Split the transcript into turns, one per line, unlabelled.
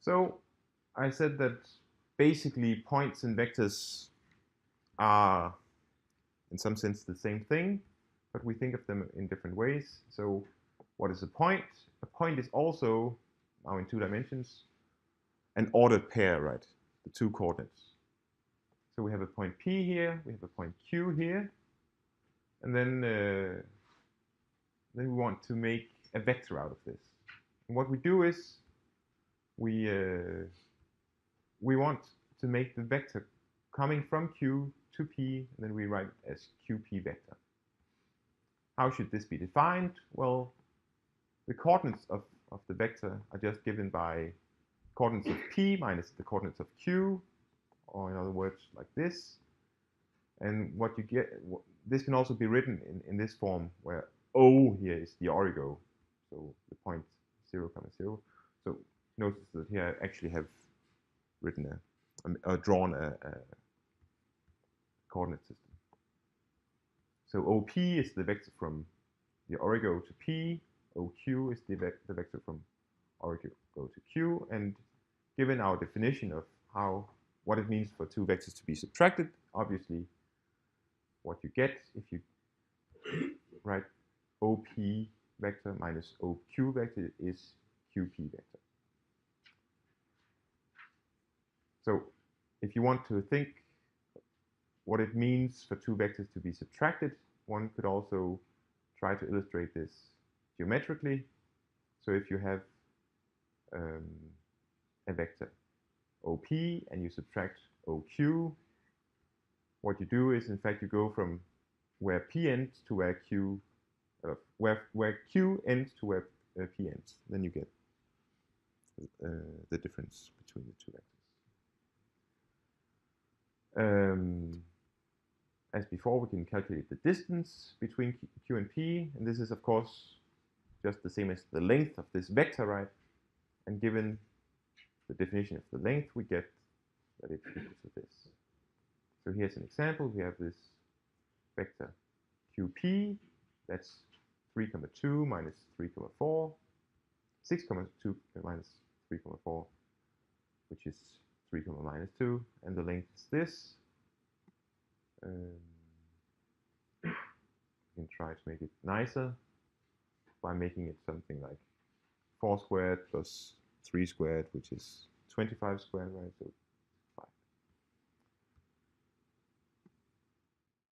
So I said that basically points and vectors are in some sense the same thing, but we think of them in different ways. So what is a point? A point is also, now in 2 dimensions, an ordered pair, right? The two coordinates. So we have a point P here, we have a point Q here, and then we want to make a vector out of this. And what we do is we want to make the vector coming from Q to P, and then we write it as QP vector. How should this be defined? Well, the coordinates of the vector are just given by coordinates of P minus the coordinates of Q, or in other words, like this. And what you get, this can also be written in this form, where O here is the origo, so the point 0, 0. So notice that here I actually have written drawn a coordinate system. So OP is the vector from the origo to P, OQ is the vector from origo to Q, and given our definition of what it means for two vectors to be subtracted, obviously what you get if you write OP vector minus OQ vector is QP vector. So if you want to think what it means for two vectors to be subtracted, one could also try to illustrate this geometrically. So if you have a vector OP and you subtract OQ, what you do is, in fact, you go from where P ends to where Q, where Q ends to where P ends. Then you get the difference between the two vectors. As before, we can calculate the distance between Q and P, and this is, of course, just the same as the length of this vector, right? And given the definition of the length, we get that it's equal to this. So here's an example. We have this vector QP, that's 3, 2 minus 3, 4, 6, 2 minus 3, 4, which is 3, minus 2, and the length is this. We can try to make it nicer by making it something like 4 squared plus 3 squared, which is 25 squared, right? So